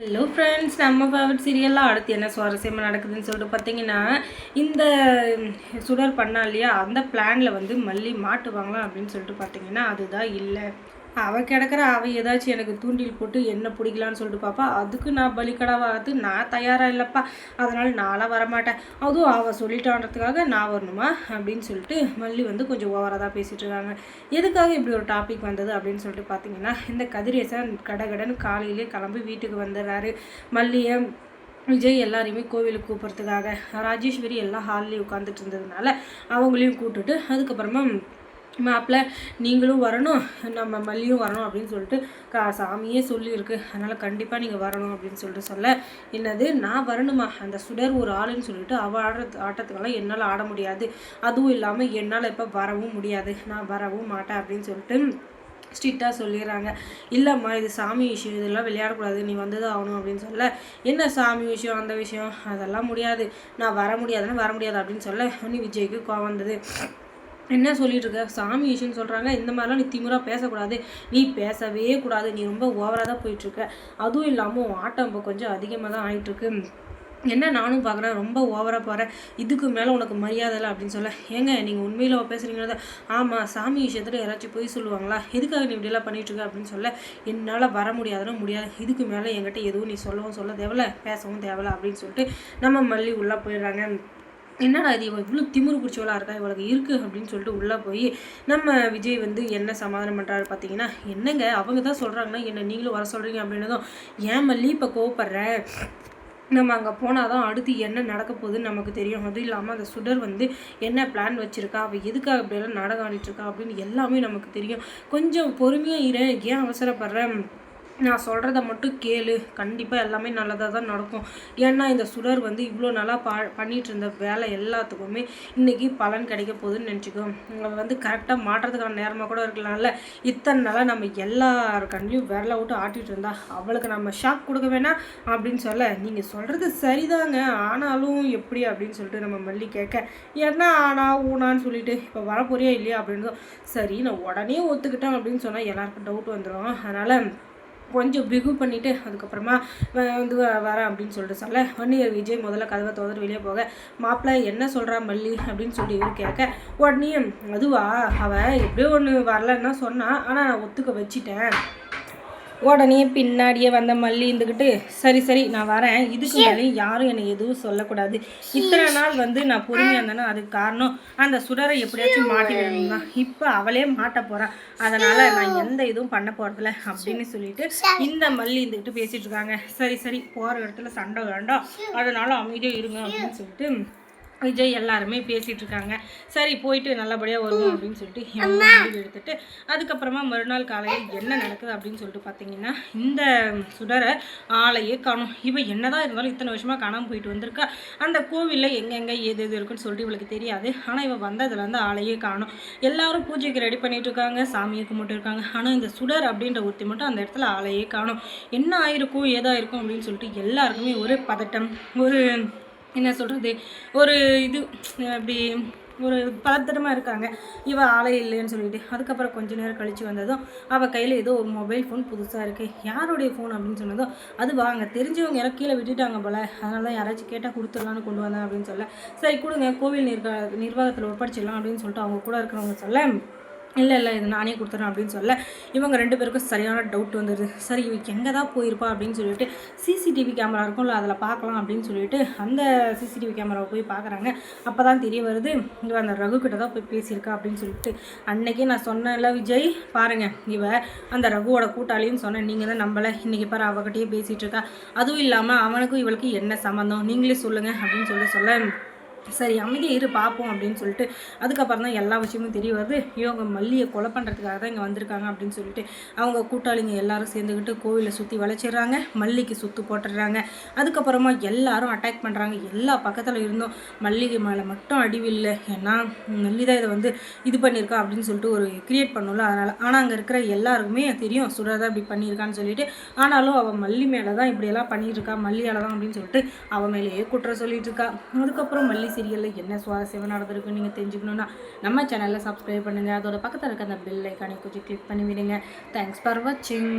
Hello friends, நம்ம favourite சீரியல்லாம் அடுத்து என்ன சுவாரஸ்யமாக நடக்குதுன்னு சொல்லிட்டு பார்த்தீங்கன்னா, இந்த சுடர் பண்ணா இல்லையா, அந்த பிளானில் வந்து மல்லி மாட்டுவாங்களாம் அப்படின்னு சொல்லிட்டு பார்த்தீங்கன்னா, அதுதான் இல்லை. அவள் கிடக்கிற அவள் ஏதாச்சும் எனக்கு தூண்டில் போட்டு என்ன பிடிக்கலான்னு சொல்லிட்டு பாப்பா. அதுக்கு நான் பலிக்கடாவாகிறது நான் தயாராக இல்லைப்பா, அதனால் நான்லாம் வரமாட்டேன். அதுவும் அவள் சொல்லிட்டான்றதுக்காக நான் வரணுமா அப்படின்னு சொல்லிட்டு மல்லி வந்து கொஞ்சம் ஓவராக தான் பேசிகிட்டு இருக்காங்க. எதுக்காக இப்படி ஒரு டாபிக் வந்தது அப்படின்னு சொல்லிட்டு பார்த்தீங்கன்னா, இந்த கதிரேசன் கடகடன்னு காலையிலே கிளம்பி வீட்டுக்கு வந்துடுறாரு. மல்லியை விஜய் எல்லாரையுமே கோவிலுக்கு கூப்பிட்றதுக்காக, ராஜேஸ்வரி எல்லாம் ஹால்லேயே உட்காந்துட்டு இருந்ததுனால அவங்களையும் கூப்பிட்டுட்டு அதுக்கப்புறமா மாப்பிள்ள நீங்களும் வரணும், நம்ம மல்லியும் வரணும் அப்படின்னு சொல்லிட்டு சாமியே சொல்லியிருக்கு, அதனால் கண்டிப்பாக நீங்கள் வரணும் அப்படின்னு சொல்லிட்டு சொல்ல, என்னது நான் வரணுமா, அந்த சுடர் ஒரு ஆளுன்னு சொல்லிட்டு அவள் ஆட்டத்துக்கெல்லாம் என்னால் ஆட முடியாது, அதுவும் இல்லாமல் என்னால் இப்போ வரவும் முடியாது, நான் வரவும் மாட்டேன் அப்படின்னு சொல்லிட்டு ஸ்ட்ரிக்டாக சொல்லிடுறாங்க. இல்லைம்மா இது சாமி விஷயம், இதெல்லாம் விளையாடக்கூடாது, நீ வந்தது ஆகணும் அப்படின்னு சொல்ல, என்ன சாமி விஷயம் அந்த விஷயம் அதெல்லாம் முடியாது, நான் வர முடியாதுன்னு வர முடியாது அப்படின்னு சொல்ல உடனே விஜய்க்கு கோவம் வந்தது. என்ன சொல்லிட்டு இருக்க, சாமி விஷயம்னு சொல்கிறாங்க, இந்த மாதிரிலாம் நீ திமிராக பேசக்கூடாது, நீ பேசவே கூடாது, நீ ரொம்ப ஓவராக தான் போயிட்டுருக்க, அதுவும் இல்லாமல் ஆட்டம் இப்போ கொஞ்சம் அதிகமாக தான் ஆகிட்டுருக்கு, என்ன நானும் பார்க்குறேன் ரொம்ப ஓவராக போகிறேன், இதுக்கு மேலே உனக்கு மரியாதை இல்லை அப்படின்னு சொல்ல, ஏங்க நீங்கள் உண்மையில் பேசுகிறீங்களா, ஆமாம் சாமி விஷயத்தில் யாராச்சும் போய் சொல்லுவாங்களா, எதுக்காக நீ இப்படியெல்லாம் பண்ணிகிட்ருக்க அப்படின்னு சொல்ல, என்னால் வர முடியாதுன்னா முடியாது, இதுக்கு மேலே என்கிட்ட எதுவும் நீ சொல்லவும் சொல்ல தேவையில்ல, பேசவும் தேவையில்ல அப்படின்னு சொல்லிட்டு நம்ம மல்லி உள்ளே போயிடுறாங்க. என்னடா இது இவன் இவ்வளோ திமிரு பிடிச்சவளாக இருக்கா, இவளுக்கு இருக்குது அப்படின்னு சொல்லிட்டு உள்ளே போய் நம்ம விஜய் வந்து என்ன சமாதானம் பண்ணுறாரு பார்த்தீங்கன்னா, என்னங்க அவங்க தான் சொல்கிறாங்கன்னா என்ன நீங்களும் வர சொல்கிறீங்க அப்படின்னதும், ஏன் மல்லி இப்போ கோவப்படுற, நம்ம அங்கே போனால் தான் அடுத்து என்ன நடக்க போகுதுன்னு நமக்கு தெரியும், அதுவும் இல்லாமல் அந்த சுடர் வந்து என்ன பிளான் வச்சுருக்கா, அவள் எதுக்காக இப்படியெல்லாம் நாடகம் ஆடிட்டுருக்கா அப்படின்னு எல்லாமே நமக்கு தெரியும், கொஞ்சம் பொறுமையாக இரு, ஏன் அவசரப்படுறேன், நான் சொல்கிறத மட்டும் கேளு, கண்டிப்பாக எல்லாமே நல்லதாக தான் நடக்கும், ஏன்னா இந்த சுடர் வந்து இவ்வளோ நல்லா பண்ணிகிட்டு இருந்த வேலை எல்லாத்துக்குமே இன்றைக்கி பலன் கிடைக்க போகுதுன்னு நினச்சிக்கோ, அவள் வந்து கரெக்டாக மாட்டுறதுக்கான நேரமாக கூட இருக்கலாம்ல, இத்தனை நாளாக நம்ம எல்லார் கண்ணிலையும் விரலை விட்டு ஆட்டிகிட்டு இருந்தா அவளுக்கு நம்ம ஷாக் கொடுக்க வேணாம் அப்படின்னு சொல்ல, நீங்கள் சொல்கிறது சரிதாங்க, ஆனாலும் எப்படி அப்படின்னு சொல்லிட்டு நம்ம மல்லி கேட்க, ஏன்னா ஆனா ஊனான்னு சொல்லிட்டு இப்போ வரப்போறியா இல்லையா அப்படின்னு, சரி நான் உடனே ஒத்துக்கிட்டேன் அப்படின்னு சொன்னால் எல்லாருக்கும் டவுட் வந்துடும், அதனால் கொஞ்சம் பிகு பண்ணிவிட்டு அதுக்கப்புறமா வந்து வரேன் அப்படின்னு சொல்லிட்டு சொல்ல, உடனே விஜய் முதல்ல கதவை தோதர் வெளியே போக, மாப்பிள்ளை என்ன சொல்கிறா மல்லி அப்படின்னு சொல்லி இவர் கேட்க, உடனே அதுவா அவள் எப்படியோ ஒன்று வரலன்னா சொன்னா, ஆனால் நான் ஒத்துக்க வச்சிட்டேன், உடனே பின்னாடியே வந்த மல்லி இருந்துக்கிட்டு, சரி சரி நான் வரேன், இதுக்கு மேலேயும் யாரும் என்னை எதுவும் சொல்லக்கூடாது, இத்தனை நாள் வந்து நான் பொறுமையாக இருந்தேன்னா அதுக்கு காரணம் அந்த சுடரை எப்படியாச்சும் மாட்டி வேணும் தான், இப்போ அவளே மாட்ட போகிறான், அதனால் நான் எந்த இதுவும் பண்ண போகிறதில்ல அப்படின்னு சொல்லிட்டு இந்த மல்லி இருந்துக்கிட்டு பேசிகிட்டு இருக்காங்க. சரி சரி போகிற இடத்துல சண்டை வேண்டாம், அதனால் அமைதியாக இருங்க அப்படின்னு சொல்லிட்டு விஜய் எல்லாருமே பேசிகிட்டு இருக்காங்க. சரி போயிட்டு நல்லபடியாக வருவோம் அப்படின்னு சொல்லிட்டு முடிவு எடுத்துட்டு அதுக்கப்புறமா மறுநாள் காலையில் என்ன நடக்குது அப்படின்னு சொல்லிட்டு பார்த்தீங்கன்னா, இந்த சுடரை ஆளையே காணும், இவன் என்னதான் இருந்தாலும் இத்தனை வருஷமாக காணாமல் போயிட்டு வந்திருக்கா, அந்த கோவிலில் எங்கெங்கே எது எது இருக்குன்னு சொல்லிட்டு இவளுக்கு தெரியாது, ஆனால் இவன் வந்ததுலேருந்து ஆளையே காணும், எல்லாரும் பூஜைக்கு ரெடி பண்ணிட்டு இருக்காங்க, சாமியை கும்பிட்டு இருக்காங்க, ஆனால் இந்த சுடர் அப்படின்ற ஒருத்தி மட்டும் அந்த இடத்துல ஆளையே காணும், என்ன ஆயிருக்கும் ஏதா இருக்கும் அப்படின்னு சொல்லிட்டு எல்லாருக்குமே ஒரு பதட்டம், ஒரு என்ன சொல்கிறது, ஒரு இது அப்படி ஒரு பதட்டமாக இருக்காங்க, இவள் ஆளே இல்லைன்னு சொல்லிட்டு. அதுக்கப்புறம் கொஞ்சம் நேரம் கழித்து வந்ததும் அவள் கையில் ஏதோ ஒரு மொபைல் ஃபோன் புதுசாக இருக்குது, யாருடைய ஃபோன் அப்படின்னு சொன்னதும், அது வாங்க தெரிஞ்சவங்க யாரும் கீழே விட்டுட்டாங்க போல், அதனால தான் யாராச்சும் கேட்டால் கொடுத்துடலான்னு கொண்டு வந்தேன் அப்படின்னு சொல்ல, சரி கொடுங்க கோவில் நிர்வாகத்தில் ஒப்படைச்சிடலாம் அப்படின்னு சொல்லிட்டு அவங்க கூட இருக்கிறவங்க சொல்ல, இல்லை இல்லை இது நானே கொடுத்துறேன் அப்படின்னு சொல்ல, இவங்க 2 பேருக்கும் சரியான டவுட் வந்துடுது, சரி இவக்கு எங்கே தான் போயிருப்பா அப்படின்னு சொல்லிட்டு சிசிடிவி கேமரா இருக்கும்ல அதில் பார்க்கலாம் அப்படின்னு சொல்லிட்டு அந்த சிசிடிவி கேமராவை போய் பார்க்குறாங்க. அப்போ தான் தெரிய வருது இவ அந்த ரகு கிட்ட தான் போய் பேசியிருக்கா அப்படின்னு சொல்லிட்டு, அன்னைக்கே நான் சொன்னேன்ல விஜய் பாருங்கள், இவ அந்த ரகுவோட கூட்டாளின்னு சொன்னேன், நீங்கள் தான் நம்பலை, இன்றைக்கி பாரு அவகிட்டயே பேசிகிட்டு இருக்கா, அதுவும் இல்லாமல் அவனுக்கும் இவளுக்கு என்ன சம்மந்தம் நீங்களே சொல்லுங்கள் அப்படின்னு சொல்ல, சரி அமைதியாக இரு பார்ப்போம் அப்படின்னு சொல்லிட்டு அதுக்கப்புறம் தான் எல்லா விஷயமும் தெரிய வருது, இவங்க மல்லியை கொலை பண்ணுறதுக்காக தான் இங்கே வந்திருக்காங்க அப்படின்னு சொல்லிட்டு அவங்க கூட்டாளிங்க எல்லாரும் சேர்ந்துக்கிட்டு கோவிலை சுற்றி வளைச்சிடுறாங்க, மல்லிக்கு சுற்று போட்டுடுறாங்க, அதுக்கப்புறமா எல்லாரும் அட்டாக் பண்ணுறாங்க, எல்லா பக்கத்தில் இருந்தும் மல்லிகை மேலே மட்டும் அடிவில்லை, ஏன்னா மல்லி தான் இதை வந்து இது பண்ணியிருக்கா அப்படின்னு சொல்லிட்டு ஒரு கிரியேட் பண்ணல, அதனால் ஆனால் அங்கே இருக்கிற எல்லாருக்குமே தெரியும் சுடர் தான் இப்படி பண்ணியிருக்கான்னு சொல்லிட்டு, ஆனாலும் அவள் மல்லி மேலே தான் இப்படியெல்லாம் பண்ணிகிட்டு இருக்கா, மல்லியால் தான் அப்படின்னு சொல்லிட்டு அவன் மேலேயே குற்றம் சொல்லிட்டு இருக்கா. அதுக்கப்புறம் மல்லி சீரியலில் என்ன சுவாரஸ்யமாக நடந்திருக்குன்னு நீங்கள் தெரிஞ்சுக்கணுன்னா நம்ம சேனலில் சப்ஸ்கிரைப் பண்ணுங்கள், அதோட பக்கத்தில் இருக்க அந்த பெல் ஐக்கானை கொஞ்சம் கிளிக் பண்ணி விடுங்க. தேங்க்ஸ் ஃபார் வாட்சிங்.